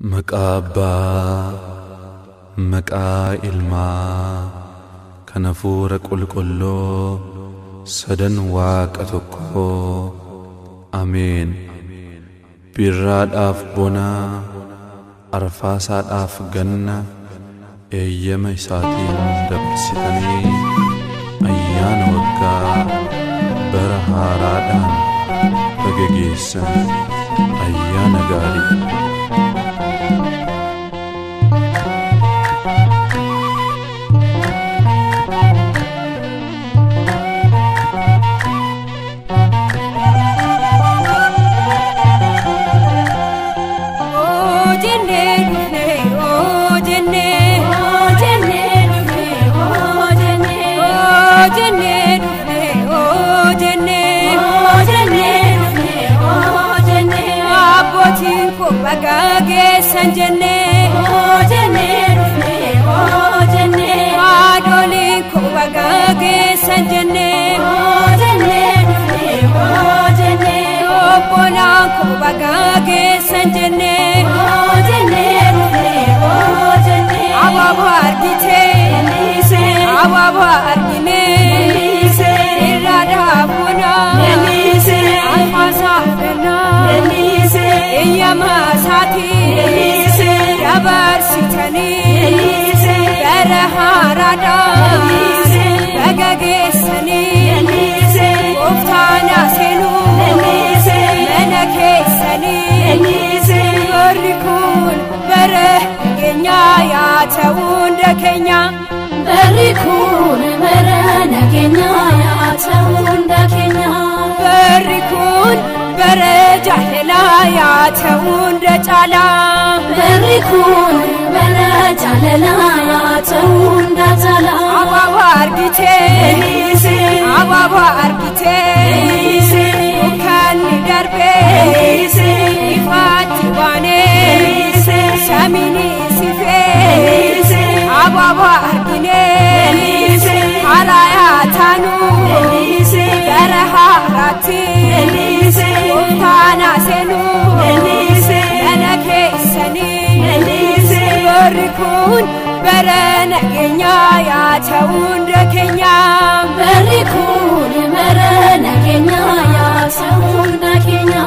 Maqaa maqaa ilmaa kan hafuura qulqulluu sadan waaqa tokkoo ameen. Birraadhaaf bona arfaasaadhaaf ganna eeyyama isaatiin dabarsitanii ayyaana waggaa bara haaraadhaan baga geessan ayyaana gaarii. Sanjane, oh jane, oh jane, adoli ko bagage sanjane, oh jane, oh jane, oh bola ko bagage sanjane, oh jane, oh jane, ababu argite, ababu argine, irada buna, alfasa bena, iyama sati. Dabarsitani bara haaraadha baga geessani gooftaan seenu mana keessani barri kun bara nageenyaa yaa ta'u hunda keenya. Barri kun bara nageenyaa yaa ta'u hunda keenya. Barri kun bara jaalalaa yaa ta'u hunda caalaa. Barri kun bara jaalalaa yaa ta'u hunda caalaa. Abaaba argitee abaaba argitee dukkanni darbee ifaatti baanee samiin sifee abaaba arginee harayaa taanu gara haaraatti gooftaan seenu mana keessanii. Barri kun bara nageenyaa yaa ta'u hunda keenya. Barri kun bara nageenyaa yaa ta'u hunda keenya.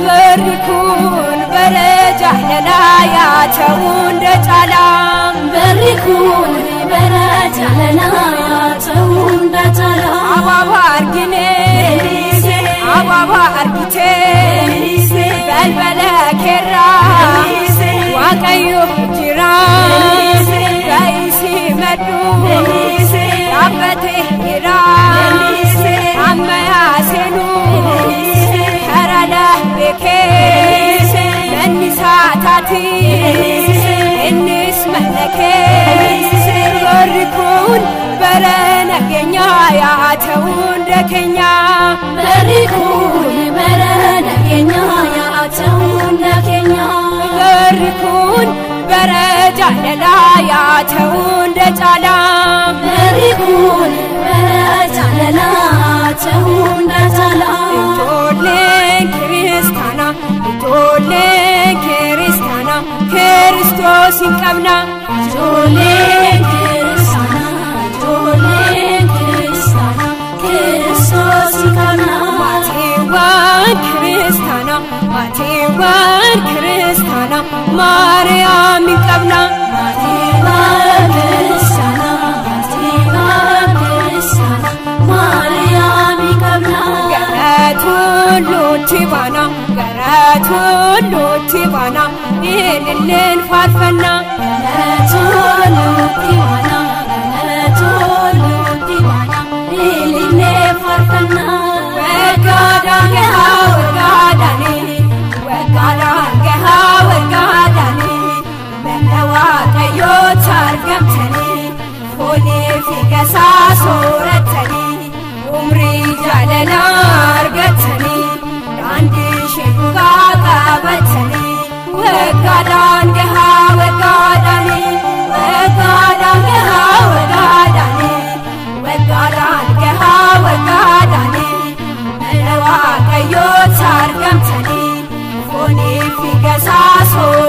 Barri kun bara jaalalaa yaa ta'u hunda caalaa. Barri kun bara jaalalaa yaa ta'u hunda caalaa. Abaaba arginee abaaba argitee balbala keerraa waaqayyo jira gaa'isi maddu dhaabbatee jira amma yaaseenu karaa beekee manni isaa taati innis mallakee. Barri kun bara nageenyaa yaa ta'u hunda keenya. Barri kun bara nageenyaa yaa ta'u hunda keenya. Barri kun bara jaalalaa yaa ta'u hunda caalaa. Barri kun bara jaalalaa ta'u hunda caalaa. Ijoolleen kiristaanaa ijoolleen kiristaanaa Kiristoos hin qabna. Ijoolleen kiristaanaa ijoolleen kiristaanaa Kiristoos hin qabna. Maatiiwwan kiristaanaa maatiiwwan kiristaanaa Maariyaam hin qabna. Maatiiwwan kiristaanaa maatiiwwan kiristaanaa Maariyaam hin qabna. Gara tulluutti baana gara tulluutti baana ililleen faarfanna. Gara tulluutti baana gara tulluutti baana ilillee faarfanna. Waggaadhaan gahaa waggaadhaanii Waggaadhaan gahaa waggaadhaanii manna waaqayyoota argamtanii foonii fi gasaa soorattanii umrii jaalalaa argattanii daandii ishee dhugaa qabattanii. Waggaadhaan gahaa waggaadhaanii waggaadhaan gahaa waggaadhaanii waggaadhaan gahaa waggaadhaanii manna waaqayyoota argamtanii foonii fi gasaa soorattanii.